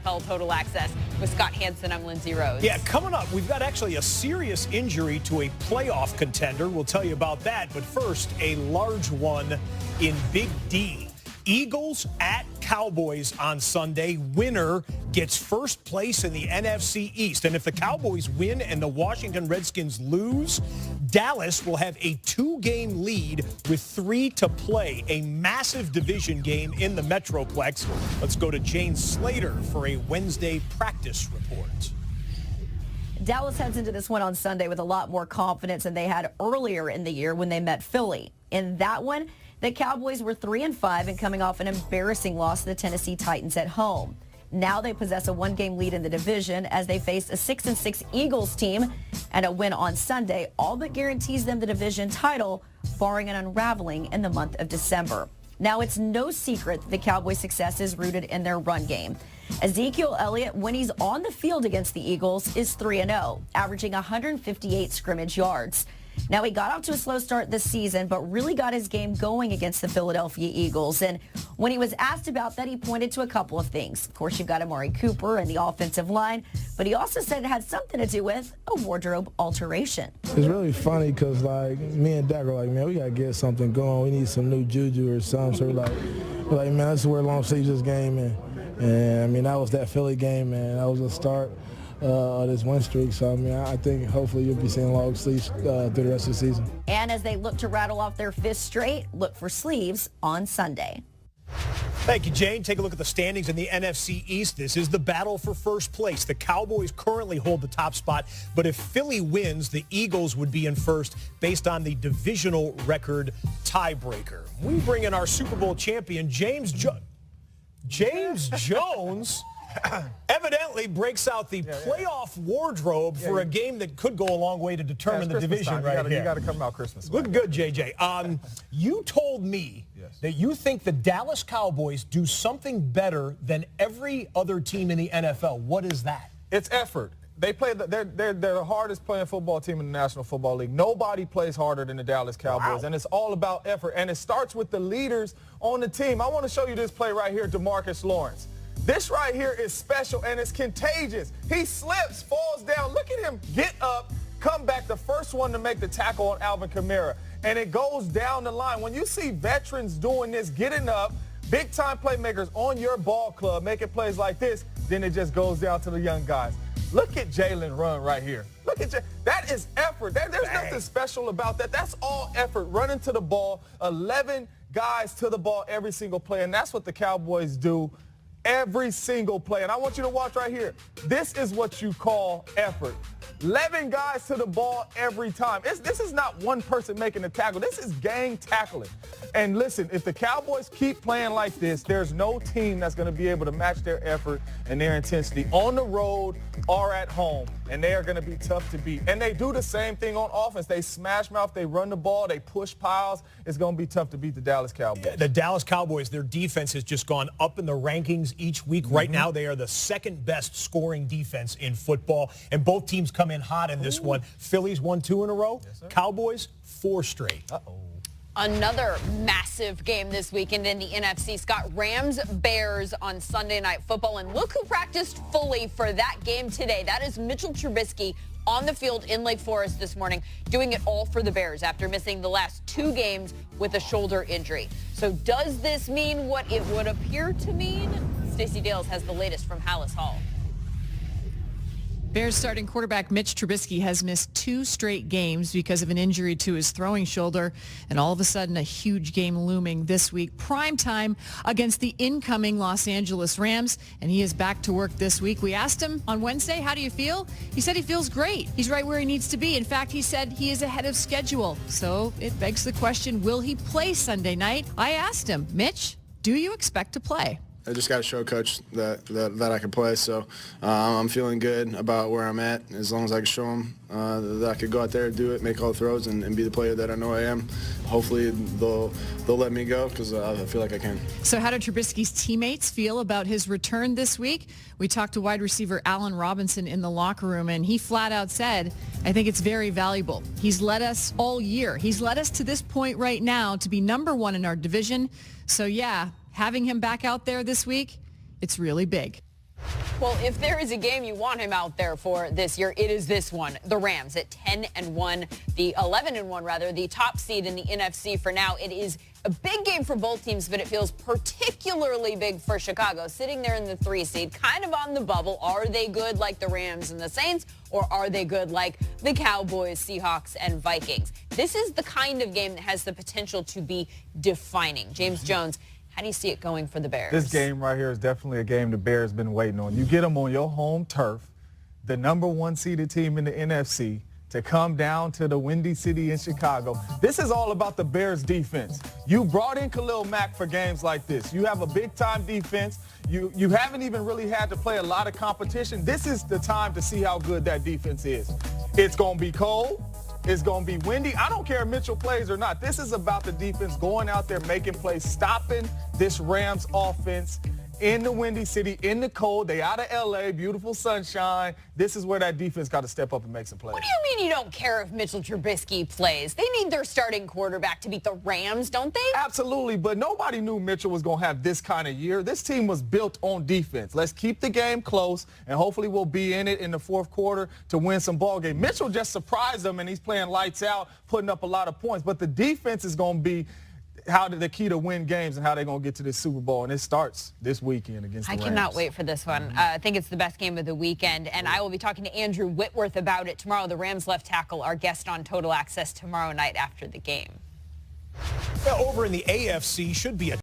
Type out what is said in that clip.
NFL Total Access. With Scott Hansen, I'm Lindsay Rhodes. Yeah, coming up, we've got actually a serious injury to a playoff contender. We'll tell you about that. But first, a large one in Big D. Eagles at Cowboys on Sunday. Winner gets first place in the NFC East. And if the Cowboys win and the Washington Redskins lose, Dallas will have a 2-game lead with 3 to play. A massive division game in the Metroplex. Let's go to Jane Slater for a Wednesday practice report. Dallas heads into this one on Sunday with a lot more confidence than they had earlier in the year when they met Philly. In that one, the Cowboys were 3-5 and coming off an embarrassing loss to the Tennessee Titans at home. Now they possess a 1-game lead in the division as they face a 6-6 Eagles team, and a win on Sunday all but guarantees them the division title, barring an unraveling in the month of December. Now, it's no secret that the Cowboys' success is rooted in their run game. Ezekiel Elliott, when he's on the field against the Eagles, is 3-0, averaging 158 scrimmage yards. Now, he got off to a slow start this season, but really got his game going against the Philadelphia Eagles. And when he was asked about that, he pointed to a couple of things. Of course, you've got Amari Cooper and the offensive line, but he also said it had something to do with a wardrobe alteration. It's really funny because, like, me and Dak are like, man, we got to get something going. We need some new juju or something. So we're like, man, let's wear long sleeves this game. And I mean, that was that Philly game, man. That was the start of this win streak. So, I mean, I think hopefully you'll be seeing long sleeves through the rest of the season. And as they look to rattle off their 5th straight, look for sleeves on Sunday. Thank you, Jane. Take a look at the standings in the NFC East. This is the battle for first place. The Cowboys currently hold the top spot, but if Philly wins, the Eagles would be in first based on the divisional record tiebreaker. We bring in our Super Bowl champion, James Jones. Evidently breaks out the playoff wardrobe for a game that could go a long way to determine the division right here. You got to come out Christmas. Look good, JJ. You told me that you think the Dallas Cowboys do something better than every other team in the NFL. What is that? It's effort. They play. They're the hardest playing football team in the National Football League. Nobody plays harder than the Dallas Cowboys, and it's all about effort. And it starts with the leaders on the team. I want to show you this play right here, DeMarcus Lawrence. This right here is special, and it's contagious. He slips, falls down. Look at him get up, come back, the first one to make the tackle on Alvin Kamara. And it goes down the line. When you see veterans doing this, getting up, big-time playmakers on your ball club making plays like this, then it just goes down to the young guys. Look at Jalen run right here. Look at that is effort. There's nothing special about that. That's all effort, running to the ball, 11 guys to the ball every single play, and that's what the Cowboys do every single play. And I want you to watch right here. This is what you call effort. 11 guys to the ball every time. This is not one person making the tackle. This is gang tackling. And listen, if the Cowboys keep playing like this, there's no team that's going to be able to match their effort and their intensity on the road or at home. And they are going to be tough to beat. And they do the same thing on offense. They smash mouth, they run the ball, they push piles. It's going to be tough to beat the Dallas Cowboys. The Dallas Cowboys, their defense has just gone up in the rankings each week. Right now, they are the second best scoring defense in football. And both teams come in hot in this one. Phillies won 2 in a row. Yes, Cowboys 4 straight. Another massive game this weekend in the NFC. Scott, Rams-Bears on Sunday Night Football. And look who practiced fully for that game today. That is Mitchell Trubisky on the field in Lake Forest this morning, doing it all for the Bears after missing the last 2 games with a shoulder injury. So does this mean what it would appear to mean? Stacey Dales has the latest from Hallis Hall. Bears starting quarterback Mitch Trubisky has missed 2 straight games because of an injury to his throwing shoulder, and all of a sudden a huge game looming this week. Prime time against the incoming Los Angeles Rams, and he is back to work this week. We asked him on Wednesday, how do you feel? He said he feels great. He's right where he needs to be. In fact, he said he is ahead of schedule. So it begs the question, will he play Sunday night? I asked him, Mitch, do you expect to play? I just got to show Coach that I can play. So I'm feeling good about where I'm at. As long as I can show him that I could go out there, do it, make all the throws, and be the player that I know I am. Hopefully they'll let me go because I feel like I can. So how do Trubisky's teammates feel about his return this week? We talked to wide receiver Allen Robinson in the locker room, and he flat out said, I think it's very valuable. He's led us all year. He's led us to this point right now to be number 1 in our division. So, yeah, having him back out there this week, it's really big. Well, if there is a game you want him out there for this year, it is this one. The Rams at 10-1, the 11-1 rather, the top seed in the NFC for now. It is a big game for both teams, but it feels particularly big for Chicago, sitting there in the 3 seed, kind of on the bubble. Are they good like the Rams and the Saints, or are they good like the Cowboys, Seahawks, and Vikings? This is the kind of game that has the potential to be defining. James Jones, how do you see it going for the Bears? This game right here is definitely a game the Bears been waiting on. You get them on your home turf, the #1 seeded team in the NFC, to come down to the Windy City in Chicago. This is all about the Bears defense. You brought in Khalil Mack for games like this. You have a big-time defense. You haven't even really had to play a lot of competition. This is the time to see how good that defense is. It's going to be cold. It's going to be windy. I don't care if Mitchell plays or not. This is about the defense going out there, making plays, stopping this Rams offense in the Windy City, in the cold. They out of L.A., beautiful sunshine. This is where that defense got to step up and make some plays. What do you mean you don't care if Mitchell Trubisky plays? They need their starting quarterback to beat the Rams, don't they? Absolutely, but nobody knew Mitchell was going to have this kind of year. This team was built on defense. Let's keep the game close, and hopefully we'll be in it in the fourth quarter to win some ball game. Mitchell just surprised them, and he's playing lights out, putting up a lot of points. But the defense is going to be the key to win games and how they're going to get to this Super Bowl. And it starts this weekend against the Rams. I cannot wait for this one. I think it's the best game of the weekend, and I will be talking to Andrew Whitworth about it tomorrow, the Rams left tackle, our guest on Total Access tomorrow night after the game. Over in the AFC, should be a